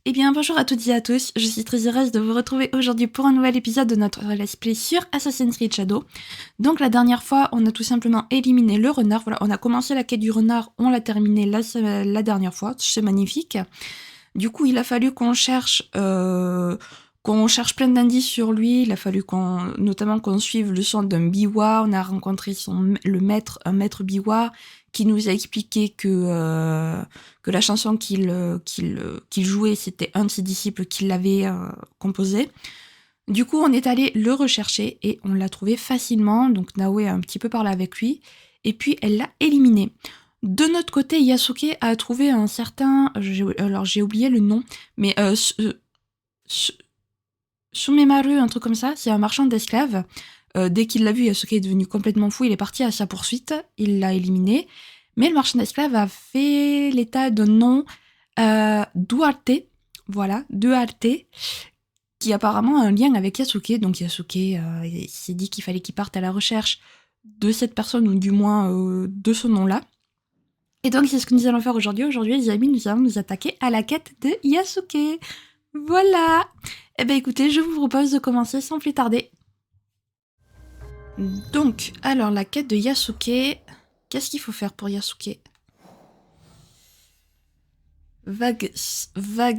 Eh bien bonjour à toutes et à tous, je suis très heureuse de vous retrouver aujourd'hui pour un nouvel épisode de notre let's play sur Assassin's Creed Shadow. Donc la dernière fois, on a tout simplement éliminé le renard, voilà, on a commencé la quête du renard, on l'a terminée la dernière fois, c'est magnifique. Du coup, il a fallu qu'on cherche plein d'indices sur lui, il a fallu notamment qu'on suive le son d'un biwa, on a rencontré un maître biwa, qui nous a expliqué que la chanson qu'il jouait, c'était un de ses disciples qui l'avait composée. Du coup, on est allé le rechercher et on l'a trouvé facilement. Donc Naoe a un petit peu parlé avec lui et puis elle l'a éliminé. De notre côté, Yasuke a trouvé un certain... Alors j'ai oublié le nom, mais Sumemaru, un truc comme ça, c'est un marchand d'esclaves. Dès qu'il l'a vu, Yasuke est devenu complètement fou, il est parti à sa poursuite, il l'a éliminé. Mais le marchand d'esclaves a fait l'état d'un nom Duarte, voilà, Duarte, qui apparemment a un lien avec Yasuke. Donc Yasuke il s'est dit qu'il fallait qu'il parte à la recherche de cette personne, ou du moins de ce nom-là. Et donc c'est ce que nous allons faire aujourd'hui. Aujourd'hui, les amis, nous allons nous attaquer à la quête de Yasuke. Voilà. Eh bien écoutez, je vous propose de commencer sans plus tarder. Donc, alors la quête de Yasuke, qu'est-ce qu'il faut faire pour Yasuke? Vague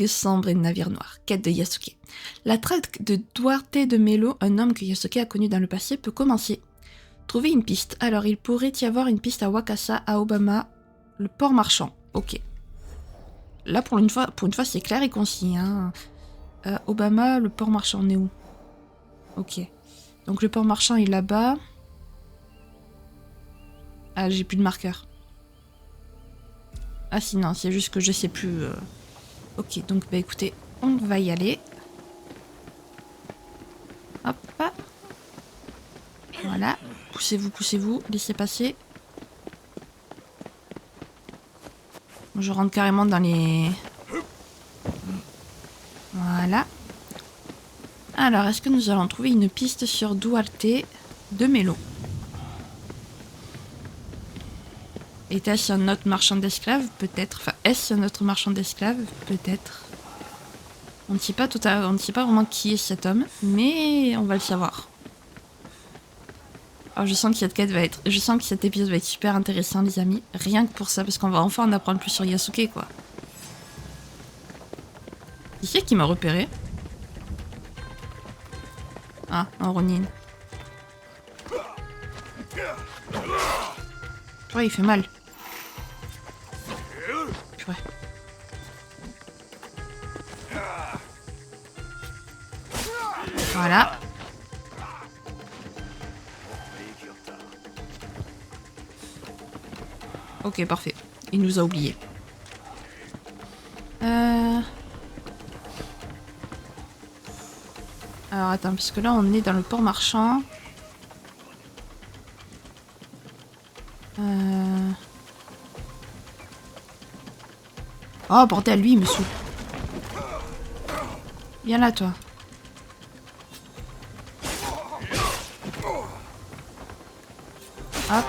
sombre et navire noir, quête de Yasuke. La traque de Duarte de Melo, un homme que Yasuke a connu dans le passé, peut commencer. Trouver une piste. Alors il pourrait y avoir une piste à Wakasa, à Obama, le port marchand. Ok. Là pour une fois c'est clair et concis. Hein. Obama, le port marchand, on est où? Ok. Donc le port marchand est là-bas. Ah, j'ai plus de marqueur. Ah si, non, c'est juste que je sais plus. Ok, donc bah écoutez, on va y aller. Hop. Voilà. Poussez-vous, laissez passer. Je rentre carrément dans les... Voilà. Alors, est-ce que nous allons trouver une piste sur Duarte de Melo? Était-ce un autre marchand d'esclaves? Peut-être. Enfin, est-ce un autre marchand d'esclaves? Peut-être. On ne sait pas vraiment qui est cet homme, mais on va le savoir. Alors, je sens que cet épisode va être super intéressant, les amis. Rien que pour ça, parce qu'on va enfin en apprendre plus sur Yasuke, quoi. Qui c'est qui m'a repéré? Ah, un Ronin. Ouais, il fait mal. Purée. Voilà. Ok, parfait. Il nous a oubliés. Alors attends, parce que là on est dans le port marchand. Oh bordel, lui il me saoule. Viens là toi. Hop.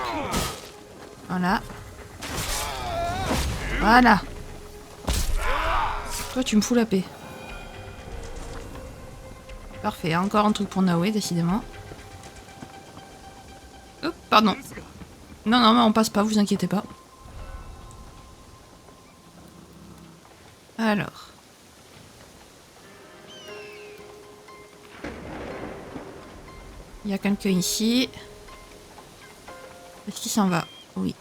Voilà. Voilà. Toi tu me fous la paix. Parfait, encore un truc pour Naoe, décidément. Oh, pardon. Non, mais on passe pas, vous inquiétez pas. Alors. Il y a quelqu'un ici. Est-ce qu'il s'en va? Oui.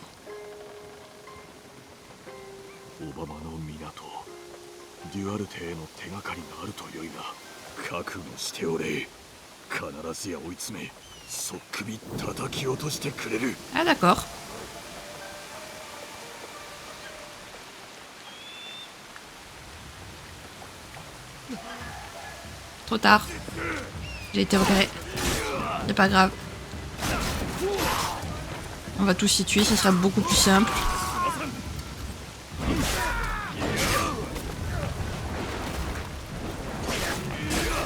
Ah d'accord. Trop tard. J'ai été repéré. C'est pas grave. On va tous s'y tuer, ça sera beaucoup plus simple.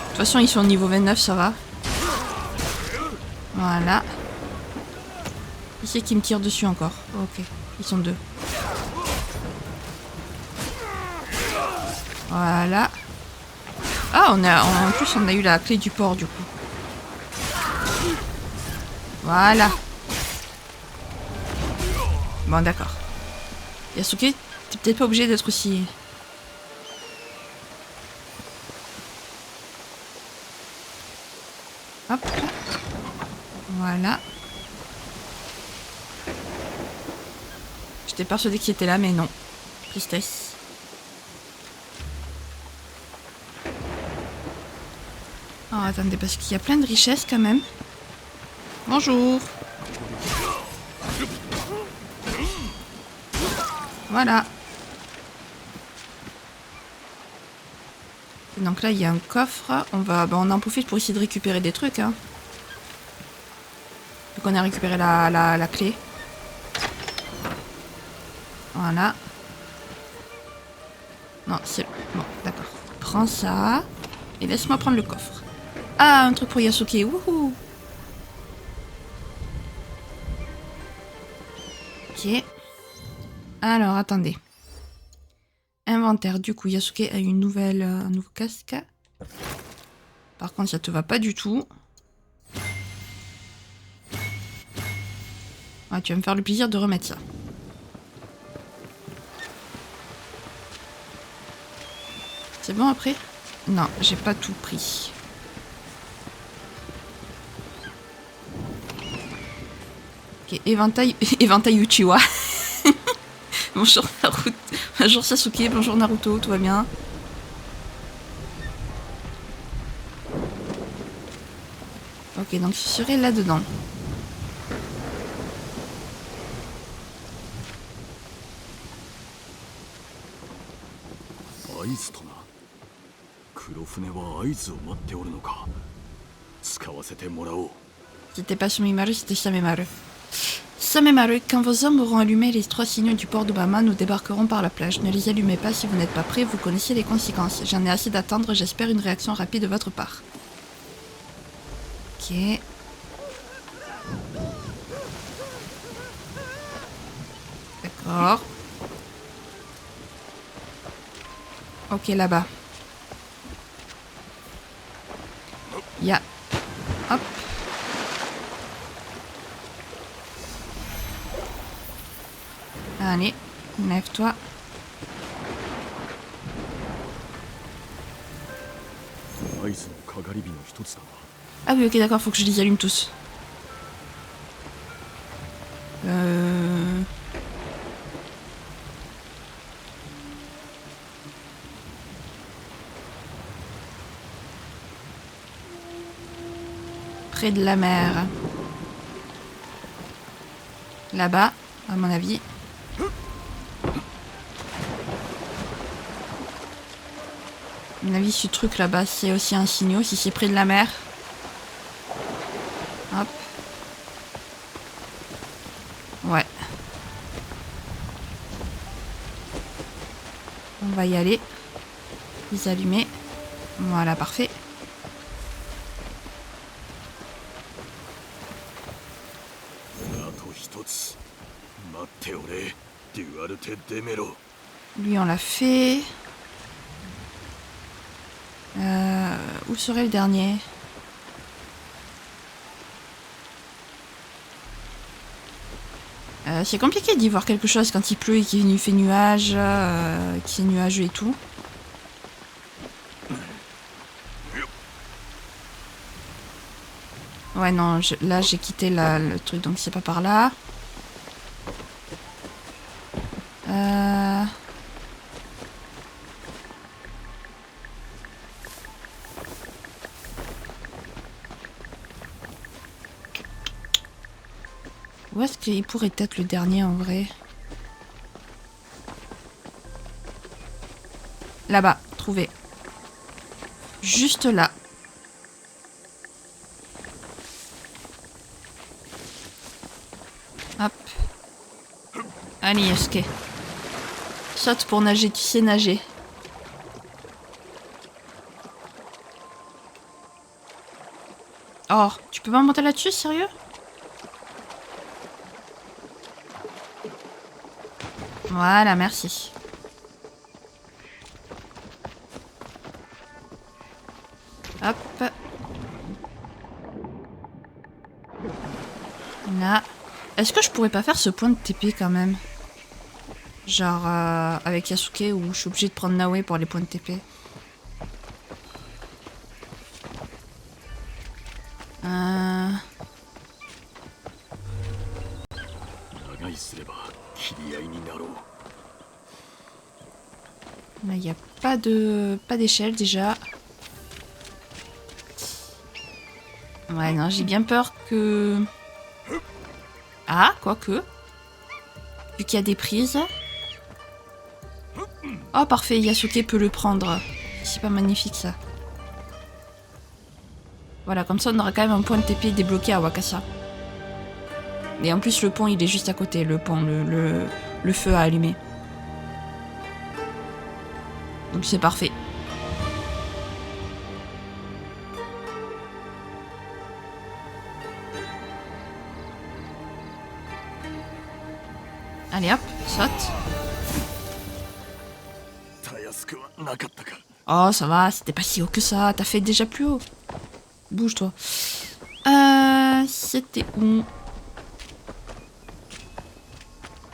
De toute façon, ils sont au niveau 29, ça va. Voilà. Qui c'est qui me tire dessus encore? Ok, ils sont deux. Voilà. Ah, en plus, on a eu la clé du port, du coup. Voilà. Bon, d'accord. Yasuke, t'es peut-être pas obligé d'être aussi... Hop. Voilà. J'étais persuadée qu'il était là, mais non. Tristesse. Oh, attendez, parce qu'il y a plein de richesses quand même. Bonjour. Voilà. Donc là, il y a un coffre. On en profite pour essayer de récupérer des trucs. Hein. Donc on a récupéré la clé. Voilà. Non, c'est... Bon, d'accord. Prends ça. Et laisse-moi prendre le coffre. Ah, un truc pour Yasuke. Wouhou. Ok. Alors, attendez. Inventaire. Du coup, Yasuke a un nouveau casque. Par contre, ça te va pas du tout. Ouais, tu vas me faire le plaisir de remettre ça. C'est bon après? Non, j'ai pas tout pris. Ok, éventail Uchiwa. Bonjour Naruto. Bonjour Sasuke, bonjour Naruto, tout va bien? Ok, donc je serai là-dedans. C'était pas Sumimaru, c'était Samemaru. Samemaru, quand vos hommes auront allumé les 3 signaux du port d'Obama, nous débarquerons par la plage. Ne les allumez pas si vous n'êtes pas prêts, vous connaissez les conséquences. J'en ai assez d'attendre, j'espère une réaction rapide de votre part. Ok. D'accord. Ok, là-bas. Il y a... Hop. Allez, lève-toi. Ah oui, ok, d'accord, faut que je les allume tous. Près de la mer. Là-bas, à mon avis. À mon avis, ce truc là-bas, c'est aussi un signal, si c'est près de la mer. Hop. Ouais. On va y aller. Les allumer. Voilà, parfait. Lui, on l'a fait. Où serait le dernier? C'est compliqué d'y voir quelque chose quand il pleut et qu'il fait nuage, qu'il est nuageux et tout. Ouais, non, là j'ai quitté le truc, donc c'est pas par là. Où est-ce qu'il pourrait être le dernier en vrai? Là-bas, trouvé. Juste là. Hop. Allez, Yasuke. Saute pour nager, tu sais nager. Oh, tu peux pas monter là-dessus, sérieux? Voilà, merci. Hop. Là. Est-ce que je pourrais pas faire ce point de TP quand même? Genre avec Yasuke où je suis obligée de prendre Naoe pour les points de TP. Là, il n'y a pas d'échelle déjà. Ouais, non, j'ai bien peur que... Ah, quoique. Vu qu'il y a des prises. Oh, parfait, Yasuke peut le prendre. C'est pas magnifique, ça. Voilà, comme ça, on aura quand même un point de TP débloqué à Wakasa. Et en plus, le pont, il est juste à côté, le pont, le feu à allumer. Donc c'est parfait. Allez hop, saute. Oh ça va, c'était pas si haut que ça, t'as fait déjà plus haut. Bouge-toi. C'était où?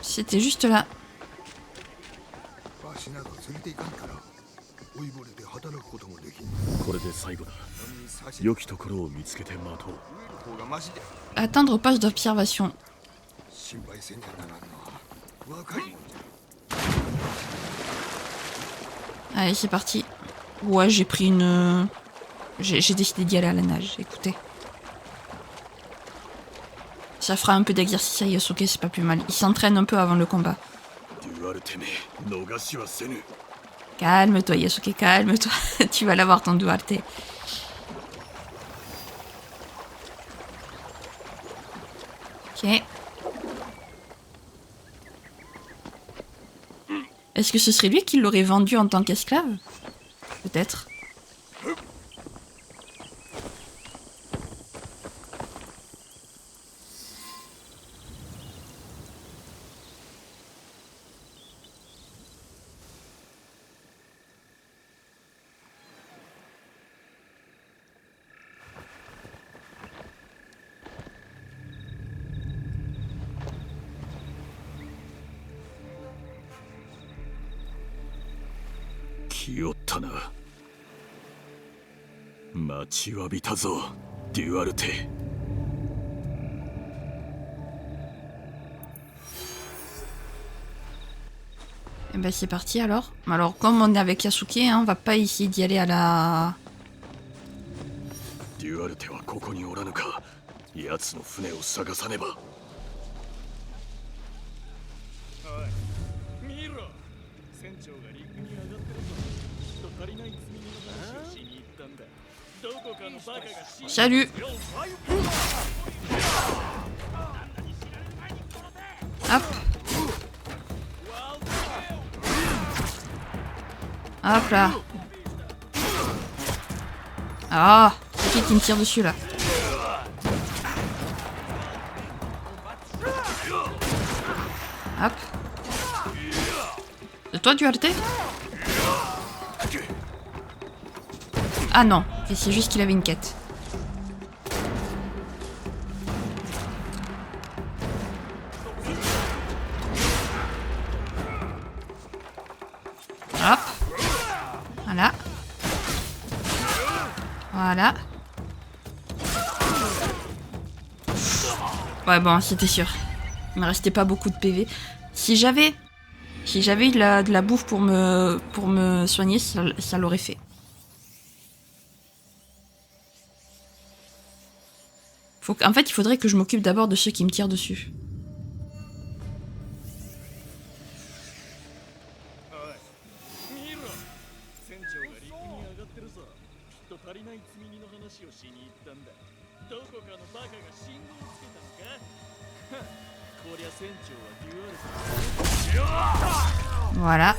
C'était juste là. Atteindre au poste d'observation. Allez, c'est parti. Ouais, j'ai pris une... J'ai décidé d'y aller à la nage, écoutez. Ça fera un peu d'exercice à Yasuke, c'est pas plus mal. Il s'entraîne un peu avant le combat. Calme-toi, Yasuke, calme-toi. Tu vas l'avoir, ton Duarte. Ok. Est-ce que ce serait lui qui l'aurait vendu en tant qu'esclave? Peut-être. Et ben c'est parti alors. Alors comme on est avec Yasuke, hein, on va pas essayer d'y aller à la... Salut. Hop. Hop là. Ah, c'est qui me tire dessus là? Hop. C'est toi, Duarte? Ah non, c'est juste qu'il avait une quête. Hop. Voilà. Voilà. Ouais bon, c'était sûr. Il me restait pas beaucoup de PV. Si j'avais eu de la bouffe pour me soigner, ça l'aurait fait. En fait, il faudrait que je m'occupe d'abord de ceux qui me tirent dessus. Voilà.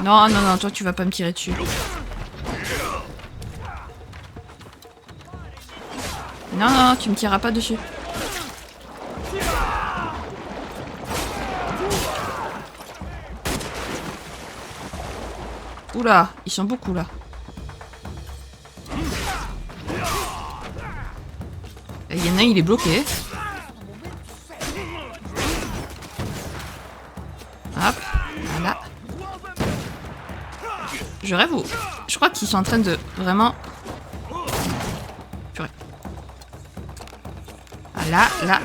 Non, non, non, toi tu vas pas me tirer dessus. Non, non, tu me tireras pas dessus. Oula, ils sont beaucoup là. Il y en a un, il est bloqué. Hop, voilà. Je rêve ou... Je crois qu'ils sont en train de vraiment... Purée. Voilà, là.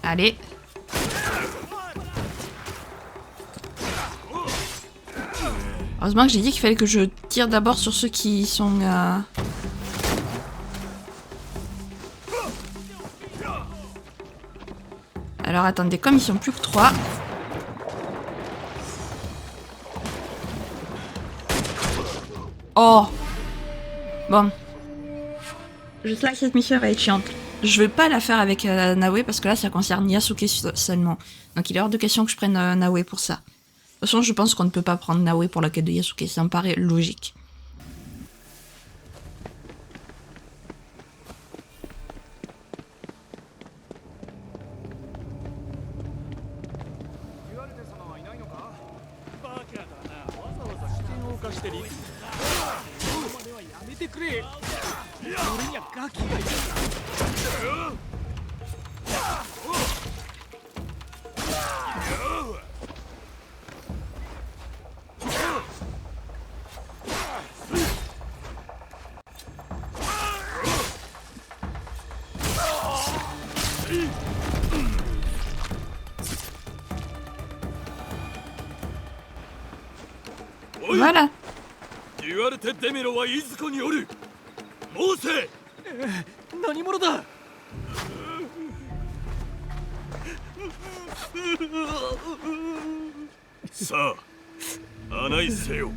Allez. Heureusement que j'ai dit qu'il fallait que je tire d'abord sur ceux qui sont... Alors attendez, comme ils sont plus que 3... Oh! Bon. Je sais que cette mission va être chiante. Je vais pas la faire avec Naoe parce que là ça concerne Yasuke seulement. Donc il est hors de question que je prenne Naoe pour ça. De toute façon je pense qu'on ne peut pas prendre Naoe pour la quête de Yasuke, ça me paraît logique. Voilà. 言われてデメロはいずこにおる。申せ。何者だ。さあ、案内せよ。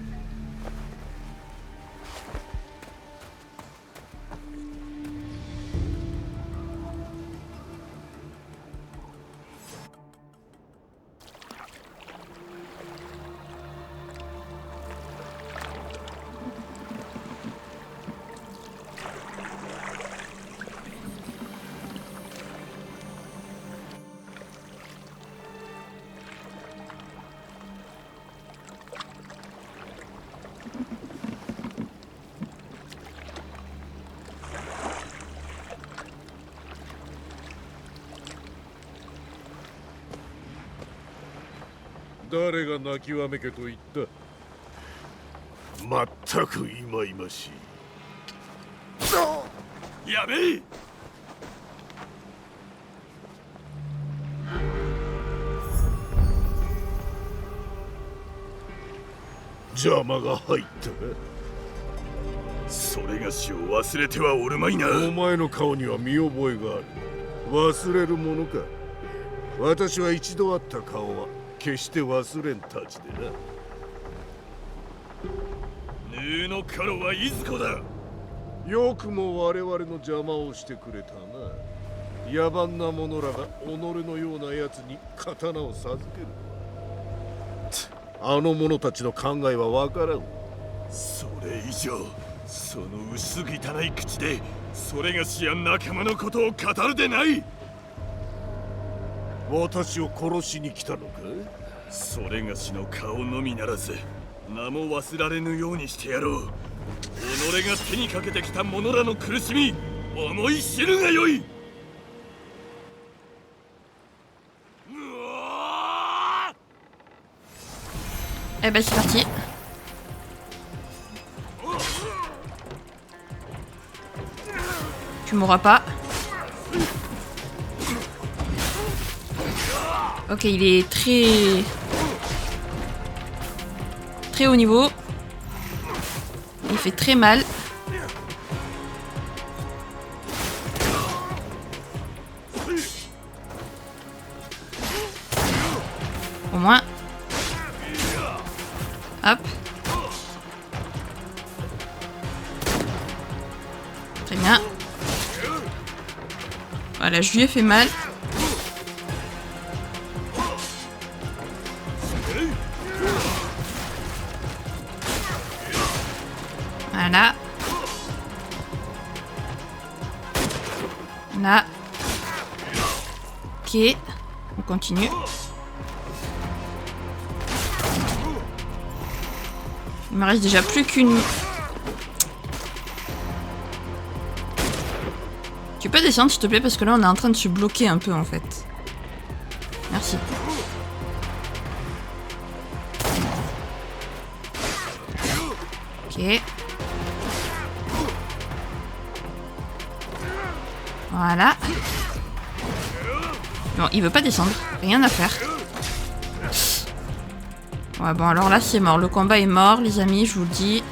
誰が泣きわめけと言った。まったくいまいましい。やべえ。邪魔が入ったか。それがしを忘れてはおるまいな。お前の顔には見覚えがある。忘れるものか。私は一度会った顔は決して忘れんたちでな。ヌーのカロはいずこだ。よくも我々の邪魔をしてくれたな。野蛮な者らが己のようなやつに刀を授ける。あの者たちの考えはわからん。それ以上、その薄汚い口でそれがしや仲間のことを語るでない。私を殺しに来たのか。それがしの顔のみならず名も忘られぬようにしてやろう。己が手にかけてきた者らの苦しみ思い知るがよい。Eh ben c'est parti. Tu mourras pas. Ok, il est très haut niveau. Il fait très mal. Au moins. Hop. Très bien. Voilà, je lui ai fait mal. Voilà. Là. Ok. On continue. Il me reste déjà plus qu'une... Tu peux descendre s'il te plaît parce que là on est en train de se bloquer un peu en fait. Merci. Ok. Voilà. Bon, il veut pas descendre. Rien à faire. Ouais, bon, alors là, c'est mort. Le combat est mort, les amis, je vous le dis.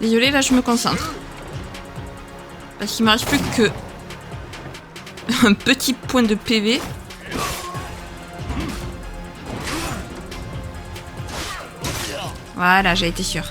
Désolée, là je me concentre. Parce qu'il me reste plus que un petit point de PV. Voilà, j'ai été sûre.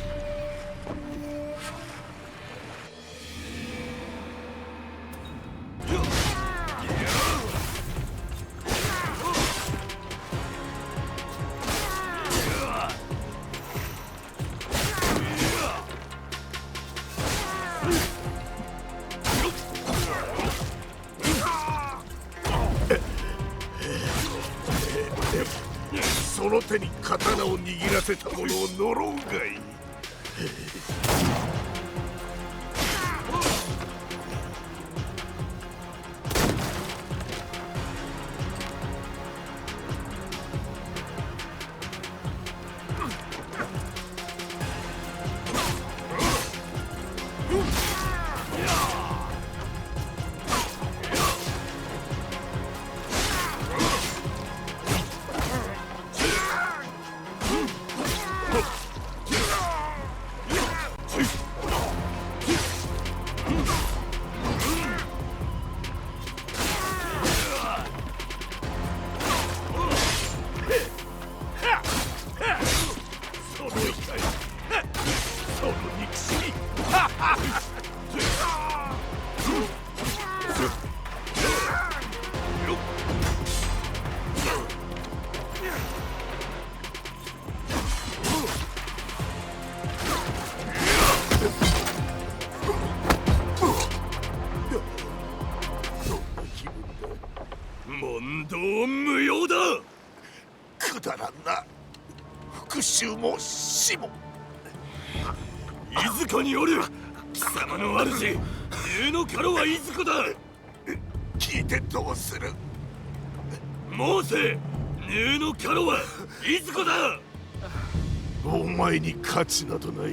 お前に価値などない。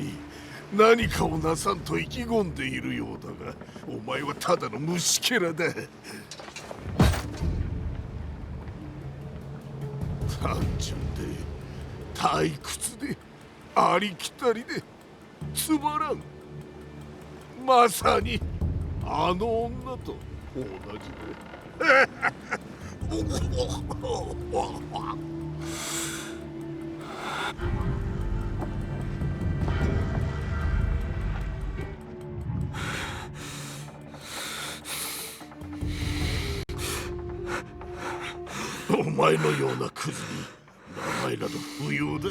何かをなさんと意気込んでいるようだが、お前はただの虫けらだ。単純で退屈でありきたりでつまらん。まさにあの女と同じだ。お前のようなクズに名前など不要だ。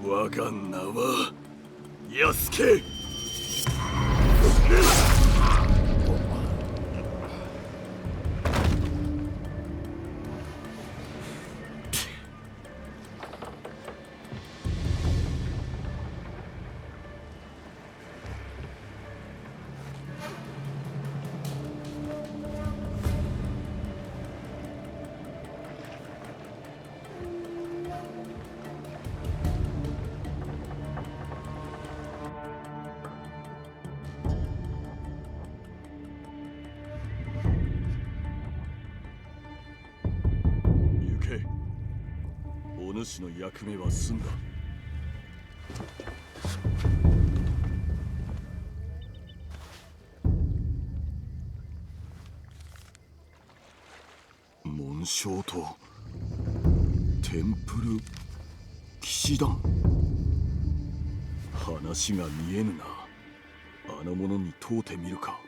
我が名は安家。お主の役目は済んだ。紋章とテンプル騎士団。話が見えぬな。あの者に問うてみるか。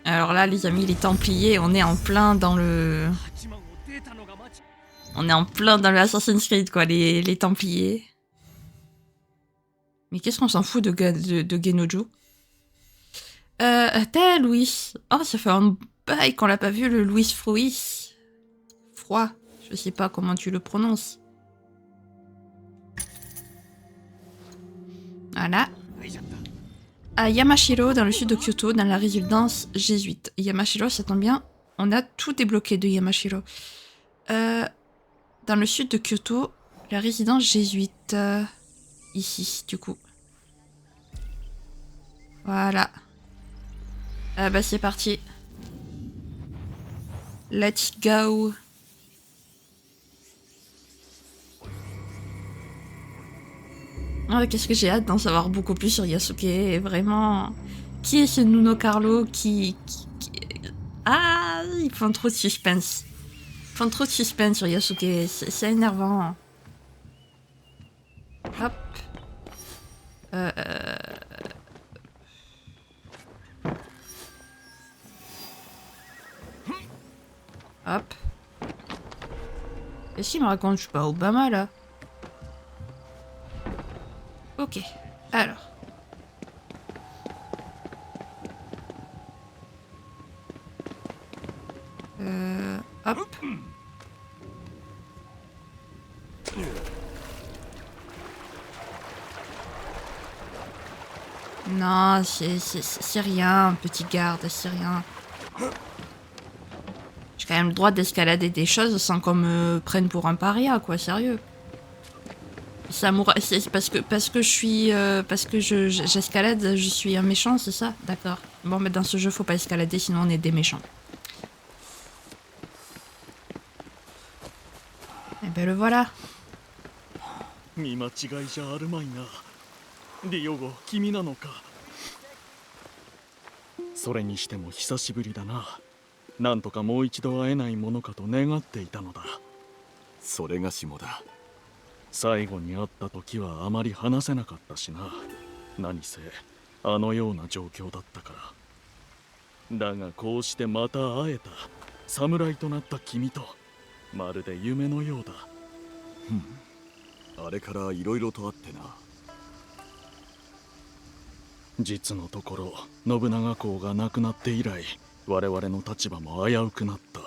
Alors là, les amis, les Templiers, on est en plein dans le... On est en plein dans le Assassin's Creed, quoi, les Templiers. Mais qu'est-ce qu'on s'en fout de Genojo? T'es Louis. Oh, ça fait un bail qu'on l'a pas vu, le Louis Fruis. Froid. Je sais pas comment tu le prononces. Voilà. À Yamashiro, dans le sud de Kyoto, dans la résidence jésuite. Yamashiro, ça tombe bien, on a tout débloqué de Yamashiro. Dans le sud de Kyoto, la résidence jésuite. Ici, du coup. Voilà. Bah c'est parti. Let's go. Ah, qu'est-ce que j'ai hâte d'en savoir beaucoup plus sur Yasuke, vraiment. Qui est ce Nuno Carlo qui... Ah, ils font trop de suspense. Ils font trop de suspense sur Yasuke, c'est énervant. Hop. Hop. Et s'il me raconte, je suis pas Obama là. Ok, alors. Hop. Non, c'est rien, petit garde, c'est rien. J'ai quand même le droit d'escalader des choses sans qu'on me prenne pour un paria, quoi, sérieux. C'est parce que je suis parce que j'escalade, je suis un méchant, c'est ça? D'accord. Bon, mais dans ce jeu, faut pas escalader, sinon on est des méchants. Et ben le voilà. 見間違いじゃあるまいな。ディオゴ、君なのか。それにしても久しぶりだな。なんとかもう一度会えないものかと願っていたのだ。それがしもだ。最後に会った時はあまり話せなかったしな。何せあのような状況だったから。だがこうしてまた会えた。侍となった君とまるで夢のようだ。あれからいろいろとあってな。実のところ信長公が亡くなって以来、我々の立場も危うくなった。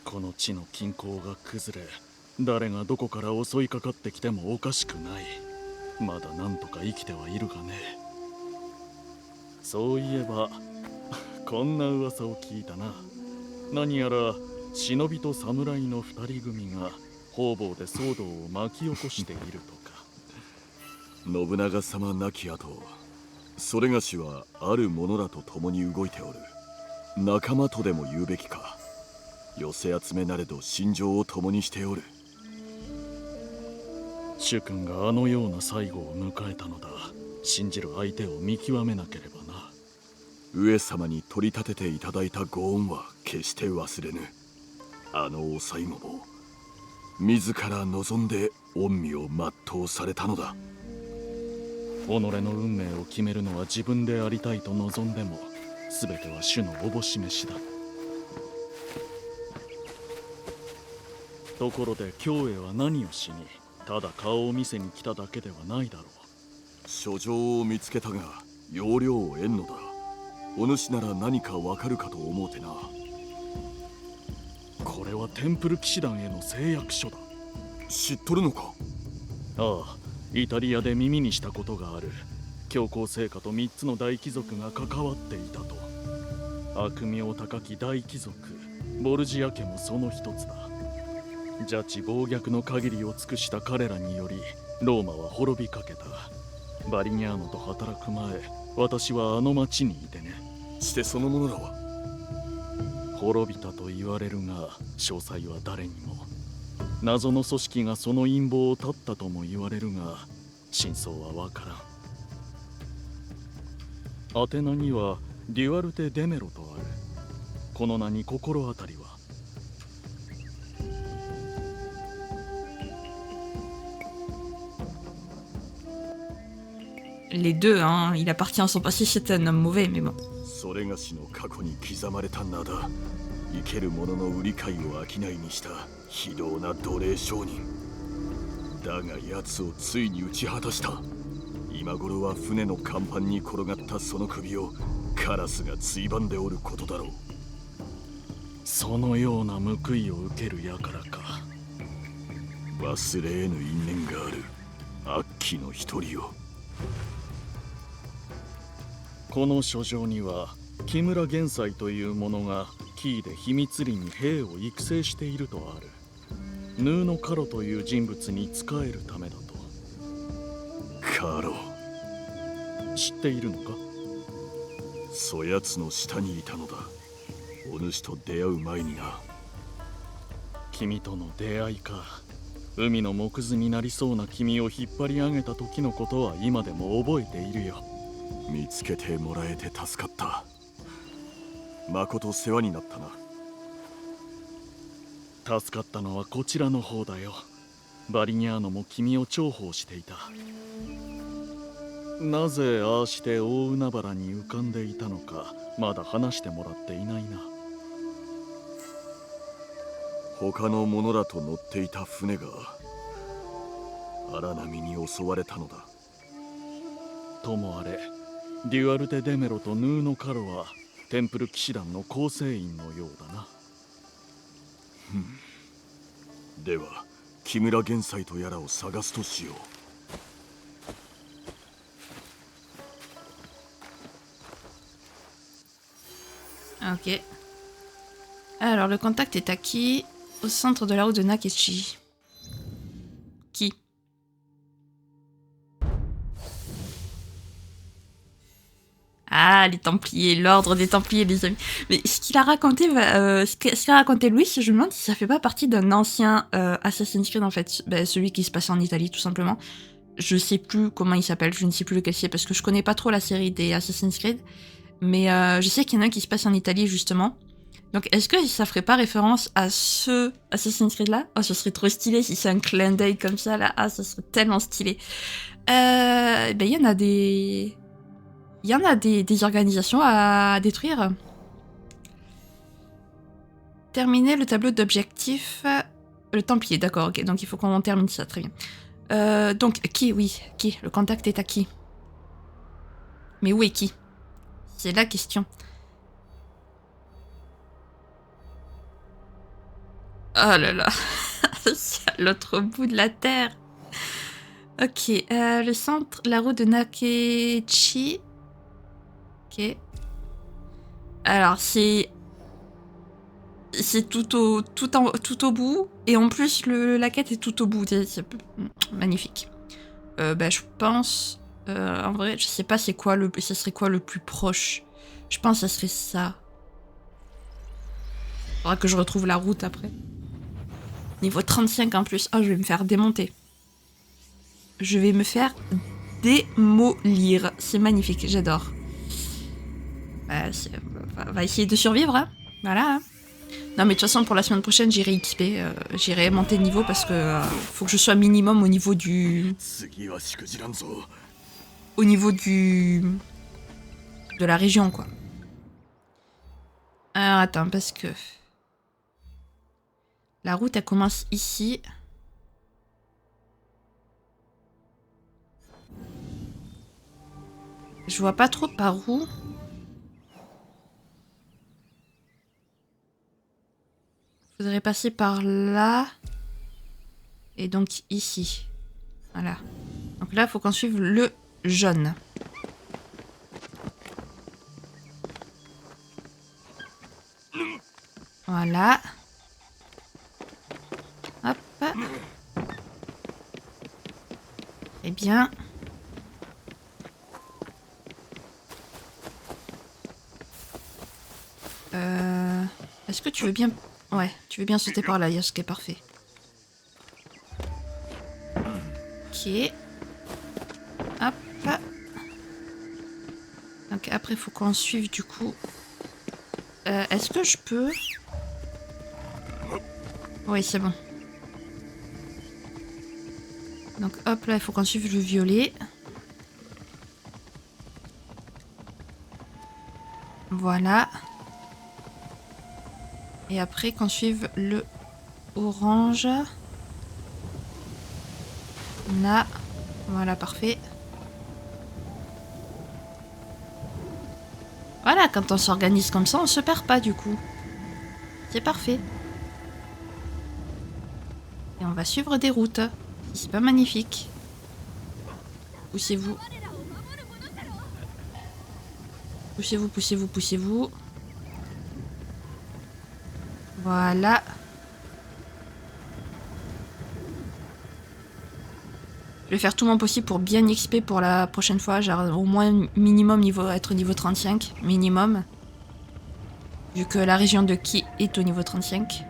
この地の均衡が崩れ、誰がどこから襲いかかってきてもおかしくない。まだなんとか生きてはいるがね。そういえばこんな噂を聞いたな。何やら忍びと侍の二人組が方々で騒動を巻き起こしているとか。信長様亡き後、それがしはある者らと共に動いておる。仲間とでも言うべきか。寄せ集めなれど心情を共にしておる。主君があのような最後を迎えたのだ。信じる相手を見極めなければな。上様に取り立てていただいたご恩は決して忘れぬ。あのお最後も自ら望んで御身を全うされたのだ。己の運命を決めるのは自分でありたいと望んでも、全ては主のおぼし召しだ。ところで京へは何をしに、ただ顔を見せに来ただけではないだろう。書状を見つけたが要領を得んのだ。お主なら何かわかるかと思うてな。これはテンプル騎士団への誓約書だ。知っとるのか。ああ、イタリアで耳にしたことがある。教皇聖家と3つの大貴族が関わっていたと。悪名高き大貴族ボルジア家もその一つだ。邪智暴虐の限りを尽くした彼らによりローマは滅びかけた。バリニャーノと働く前、私はあの町にいてね。してその者らは滅びたと言われるが、詳細は誰にも。謎の組織がその陰謀を絶ったとも言われるが、真相はわからん。アテナにはデュアルテ・デメロとある。この名に心当たりは？Les deux, hein. Il appartient à son passé, c'est un homme mauvais, mais bon. それがしの過去に刻まれた名だ。生ける者の売り買いを商いにした非道な奴隷商人だが、奴をついに打ち果たした。今頃は船の甲板に転がったその首をカラスがついばんでおることだろう。そのような報いを受ける輩か。忘れ得ぬ因縁がある悪鬼の一人よ。この書状には木村玄斎という者がキーで秘密裏に兵を育成しているとある。ヌーノ・カロという人物に仕えるためだと。カロ、知っているのか？そやつの下にいたのだ。お主と出会う前にな。君との出会いか。海の藻くずになりそうな君を引っ張り上げた時のことは今でも覚えているよ。見つけてもらえて助かった。まこと世話になったな。助かったのはこちらの方だよ。バリニャーノも君を重宝していた。なぜああして大海原に浮かんでいたのかまだ話してもらっていないな。他の者らと乗っていた船が荒波に襲われたのだ。ともあれデュアルテ・デメロとヌーノ・カロはテンプル騎士団の構成員のようだな。では木村玄斎とやらを探すとしよう。Ok. Alors, le contact est à qui? Au centre de la route de Nakechi. Qui? Ah, les Templiers, l'ordre des Templiers, les amis. Mais ce qu'il a raconté, ce qu'a raconté Louis, je me demande si ça fait pas partie d'un ancien Assassin's Creed en fait, celui qui se passe en Italie tout simplement. Je sais plus comment il s'appelle, je ne sais plus lequel c'est parce que je connais pas trop la série des Assassin's Creed, mais je sais qu'il y en a un qui se passe en Italie justement. Donc est-ce que ça ferait pas référence à ce Assassin's Creed là? Oh, ce serait trop stylé si c'est un clin d'œil comme ça là. Ah, ça serait tellement stylé. Il y en a des... Il y en a des organisations à détruire. Terminer le tableau d'objectifs. Le Templier, d'accord, ok. Donc il faut qu'on termine ça, très bien. Donc, qui, oui, qui? Le contact est à qui? Mais où est qui? C'est la question. Oh là là. C'est à l'autre bout de la terre. Ok, le centre, la route de Nakechi. Ok. Alors c'est tout au bout et en plus la quête est tout au bout. C'est magnifique. Je pense en vrai je sais pas ça serait quoi le plus proche. Je pense que ça serait ça. Faudra que je retrouve la route après. Niveau 35 en plus. Oh, je vais me faire démonter. Je vais me faire démolir. C'est magnifique, j'adore. On va essayer de survivre, hein. Voilà. Hein. Non mais de toute façon pour la semaine prochaine j'irai XP, j'irai monter de niveau parce que faut que je sois minimum au niveau du... Au niveau du... de la région quoi. Alors attends parce que... La route elle commence ici. Je vois pas trop par où. Faudrait passer par là. Et donc ici. Voilà. Donc là, il faut qu'on suive le jaune. Voilà. Hop. Eh bien. Est-ce que tu veux bien... Ouais, tu veux bien sauter par là, Yosuke, est parfait. Ok. Hop. Donc après, il faut qu'on suive du coup Est-ce que je peux... Oui, c'est bon. Donc hop, là, il faut qu'on suive le violet. Voilà. Et après, qu'on suive le orange. Là. Voilà, parfait. Voilà, quand on s'organise comme ça, on se perd pas du coup. C'est parfait. Et on va suivre des routes. C'est pas magnifique. Poussez-vous. Poussez-vous, poussez-vous, poussez-vous. Voilà. Je vais faire tout mon possible pour bien XP pour la prochaine fois. Genre au moins minimum être niveau 35. Minimum. Vu que la région de Ki est au niveau 35.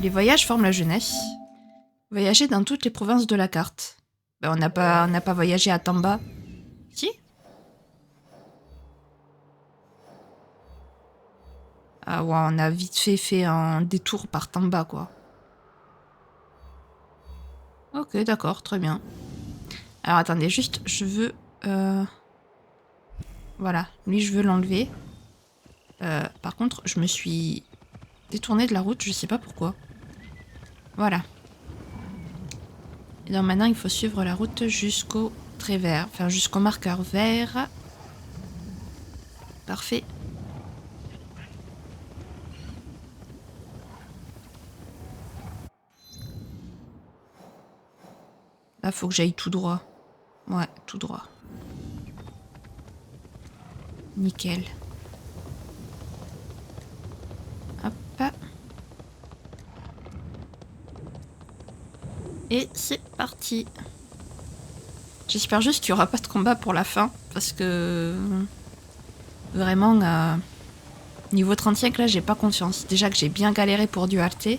Les voyages forment la jeunesse. Voyager dans toutes les provinces de la carte. Ben, on n'a pas voyagé à Tamba. Si? Ah ouais, on a vite fait un détour par Tamba, quoi. Ok, d'accord, très bien. Alors attendez, juste, je veux... Voilà, lui je veux l'enlever. Par contre, je me suis détournée de la route, je sais pas pourquoi. Voilà. Et donc maintenant, il faut suivre la route jusqu'au trait vert. Enfin, jusqu'au marqueur vert. Parfait. Là, faut que j'aille tout droit. Ouais, tout droit. Nickel. Hop. Et c'est parti. J'espère juste qu'il n'y aura pas de combat pour la fin. Parce que... Vraiment... Niveau 35, là, j'ai pas confiance. Déjà que j'ai bien galéré pour du RT.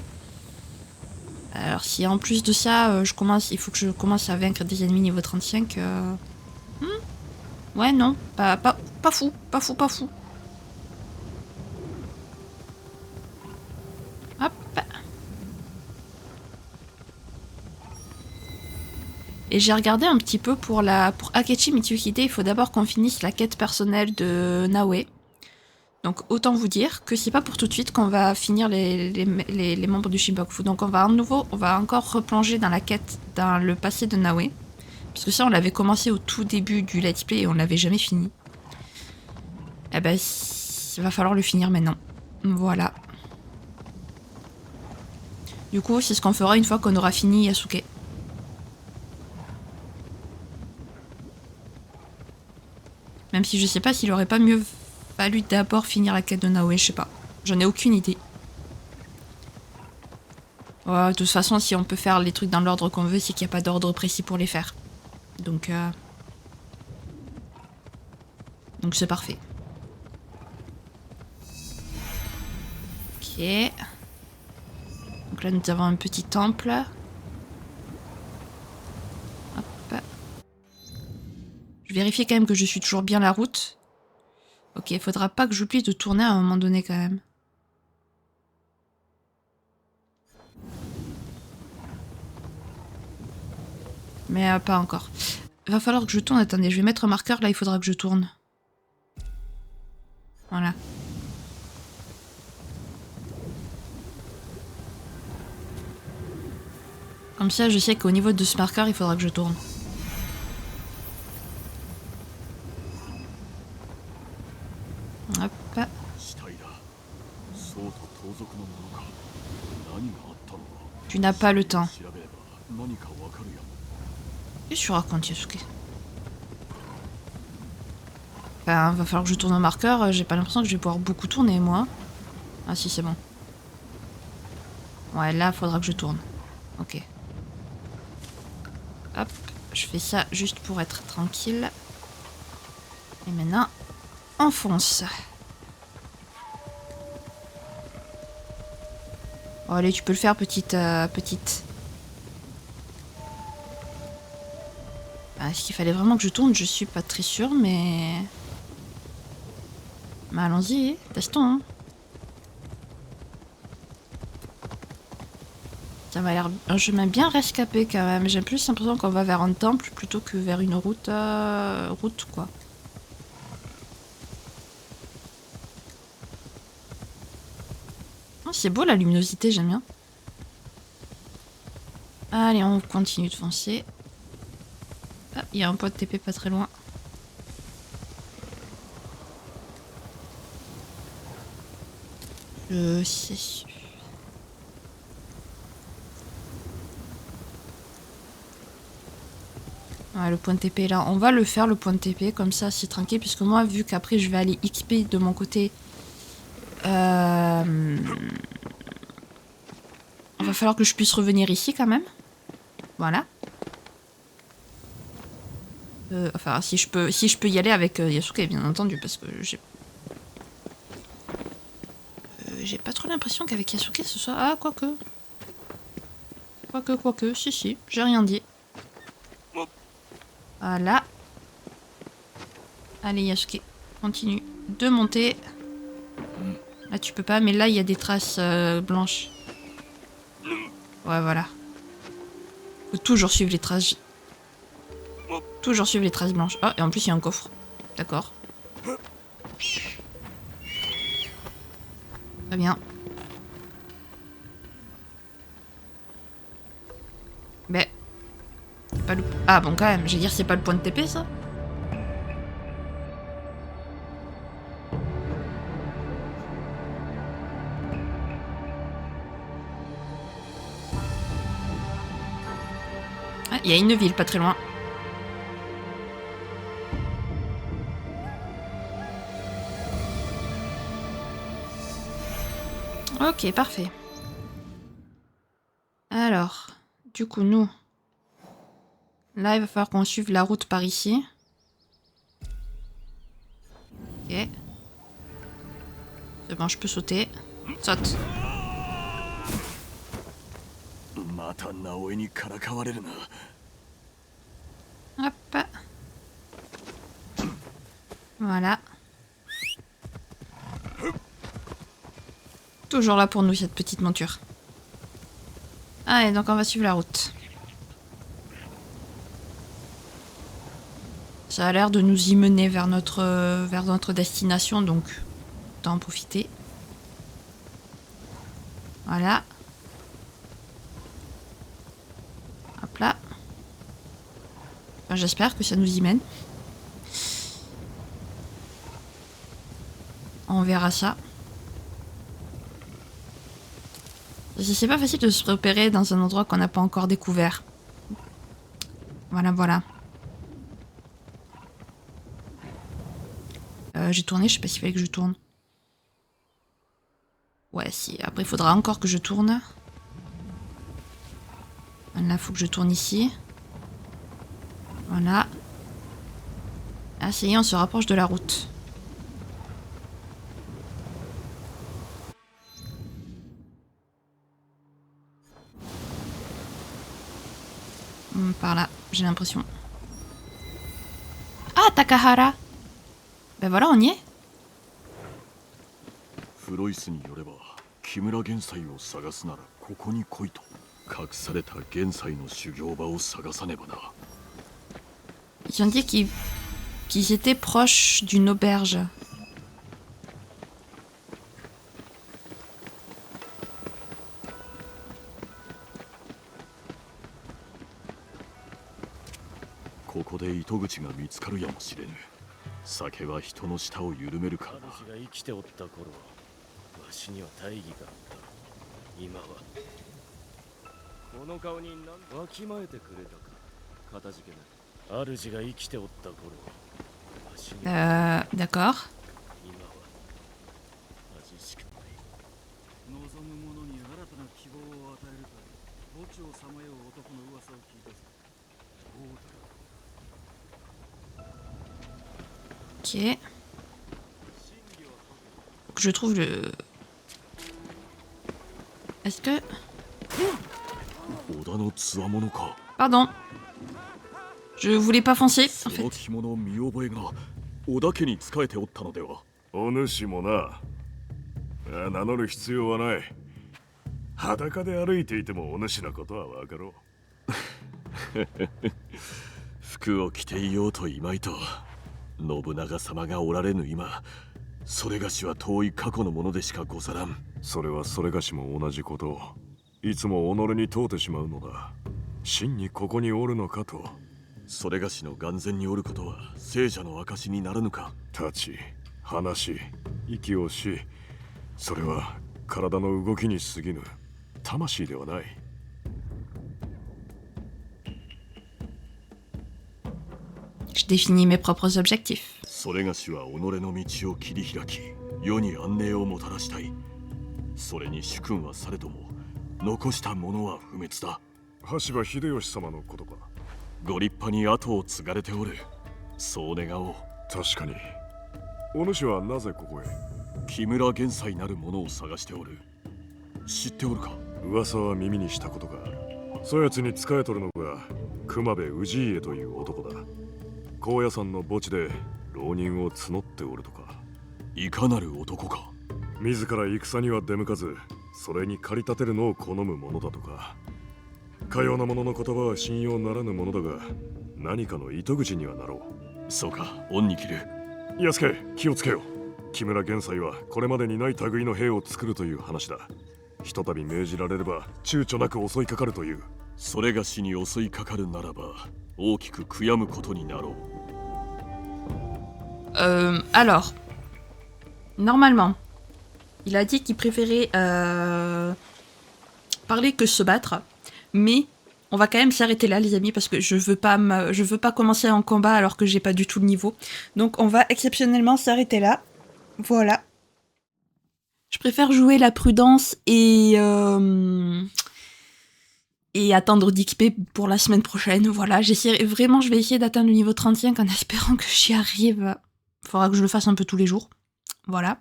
Alors, si en plus de ça, il faut que je commence à vaincre des ennemis niveau 35... Ouais, non. Pas fou. Pas fou, pas fou. Hop. Et j'ai regardé un petit peu pour Akechi Mitsuhide, il faut d'abord qu'on finisse la quête personnelle de Naoe. Donc autant vous dire que c'est pas pour tout de suite qu'on va finir les membres du Shinboku. Donc on va encore replonger dans la quête, dans le passé de Naoe. Parce que ça on l'avait commencé au tout début du let's play et on l'avait jamais fini. Eh ben, il va falloir le finir maintenant. Voilà. Du coup, c'est ce qu'on fera une fois qu'on aura fini Yasuke. Même si je sais pas s'il aurait pas mieux fallu d'abord finir la quête de Naoe, je sais pas. J'en ai aucune idée. Ouais, de toute façon, si on peut faire les trucs dans l'ordre qu'on veut, c'est qu'il n'y a pas d'ordre précis pour les faire. Donc c'est parfait. Ok. Donc là, nous avons un petit temple. Hop. Je vérifie quand même que je suis toujours bien la route. Ok, il faudra pas que j'oublie de tourner à un moment donné quand même. Mais pas encore. Il va falloir que je tourne. Attendez, je vais mettre un marqueur. Là, il faudra que je tourne. Voilà. Comme ça, je sais qu'au niveau de ce marqueur, il faudra que je tourne. Hop. Tu n'as pas le temps. Qu'est-ce que tu racontes, Yasuke? Enfin, va falloir que je tourne au marqueur. J'ai pas l'impression que je vais pouvoir beaucoup tourner, moi. Ah si, c'est bon. Ouais, là, faudra que je tourne. Ok. Hop, je fais ça juste pour être tranquille. Et maintenant, on fonce. Oh, allez, tu peux le faire, petite. Est-ce qu'il fallait vraiment que je tourne? Je suis pas très sûre, mais... Mais allons-y, testons. Hein. Ça m'a l'air un chemin bien rescapé quand même. J'ai plus l'impression qu'on va vers un temple plutôt que vers une route, route quoi. Oh, c'est beau la luminosité, j'aime bien. Allez, on continue de foncer. Ah, il y a un point de TP pas très loin. Je sais. Ouais, le point de TP là, on va le faire le point de TP comme ça, c'est tranquille, puisque moi, vu qu'après je vais aller XP de mon côté, il va falloir que je puisse revenir ici quand même. Voilà. Enfin, si je peux y aller avec Yasuke, bien entendu, parce que j'ai pas trop l'impression qu'avec Yasuke ce soit... Ah, quoique. Quoique, si, j'ai rien dit. Voilà. Allez Yasuke, continue de monter. Là tu peux pas, mais là il y a des traces blanches. Ouais voilà. Faut toujours suivre les traces. Toujours suivre les traces blanches. Ah, et en plus il y a un coffre. D'accord. Très bien. Mais... Pas le... Ah bon quand même, je vais dire c'est pas le point de TP ça. Ah, il y a une ville pas très loin. Ok, parfait. Alors, du coup nous... Là, il va falloir qu'on suive la route par ici. Ok. C'est bon, je peux sauter. Saute. Hop. Voilà. Toujours là pour nous, cette petite monture. Allez, donc on va suivre la route. Ça a l'air de nous y mener vers notre destination, donc autant en profiter. Voilà. Hop là. Enfin, j'espère que ça nous y mène. On verra ça. C'est pas facile de se repérer dans un endroit qu'on n'a pas encore découvert. Voilà. J'ai tourné, je sais pas s'il fallait que je tourne. Ouais, si. Après, il faudra encore que je tourne. Là, faut que je tourne ici. Voilà. Ah, ça y est, on se rapproche de la route. Par là, j'ai l'impression. Ah, Takahara! Ben voilà, on y est. フロイスによれば木村玄斎を探すならここに来いと隠された玄斎の修行場を探さねばな Ils ont dit qu'ils étaient proches d'une auberge. D'accord. Ok. Faut que je trouve le... Est-ce que... Pardon. Je voulais pas foncer, en fait. お主もな。名乗る必要はない。裸で歩いていてもお主のことはわかろう。服を着ていようといまいと信長様がおられぬ今、それがしは遠い過去のものでしかござらん。それはそれがしも同じことをいつも己に問うてしまうのだ。真にここにおるのかと。それがしの眼前におることは聖者の証にならぬか。立ち、話し、息をし、それは体の動きに過ぎぬ魂ではない。Je définis mes propres objectifs. それがしは己の道を切り開き、世に安寧をもたらしたい。それに主君はされども、残したものは不滅だ。羽柴秀吉様のことか。ご立派に後を継がれておる。そう願おう。確かに。お主はなぜここへ？木村玄斎なる者を探しておる。知っておるか？噂は耳にしたことがある。そやつに仕えとるのが熊部氏家という男だ。高野山の墓地で浪人を募っておるとか。いかなる男か？自ら戦には出向かず、それに駆り立てるのを好むものだとか。かような者の言葉は信用ならぬものだが、何かの糸口にはなろう。そうか、恩に着る。安家、気をつけよ。木村玄斎はこれまでにない類の兵を作るという話だ。ひとたび命じられれば躊躇なく襲いかかるという。それがしに襲いかかるならば大きく悔やむことになろう。Alors, normalement, il a dit qu'il préférait parler que se battre, mais on va quand même s'arrêter là, les amis, parce que je veux pas commencer un combat alors que j'ai pas du tout le niveau. Donc on va exceptionnellement s'arrêter là. Voilà. Je préfère jouer la prudence et attendre d'XP pour la semaine prochaine. Voilà, je vais essayer d'atteindre le niveau 35 en espérant que j'y arrive. Faudra que je le fasse un peu tous les jours. Voilà.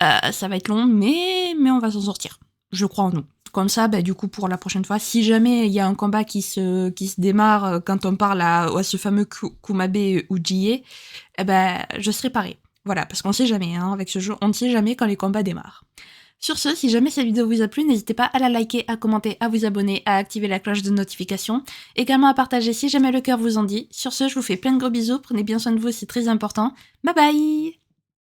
Ça va être long, mais on va s'en sortir. Je crois en nous. Comme ça, du coup, pour la prochaine fois, si jamais il y a un combat qui se démarre quand on parle à ce fameux Kumabe Ujiie, je serai parée. Voilà, parce qu'on sait jamais, hein, avec ce jeu, on ne sait jamais quand les combats démarrent. Sur ce, si jamais cette vidéo vous a plu, n'hésitez pas à la liker, à commenter, à vous abonner, à activer la cloche de notification, également à partager si jamais le cœur vous en dit. Sur ce, je vous fais plein de gros bisous, prenez bien soin de vous, c'est très important. Bye bye!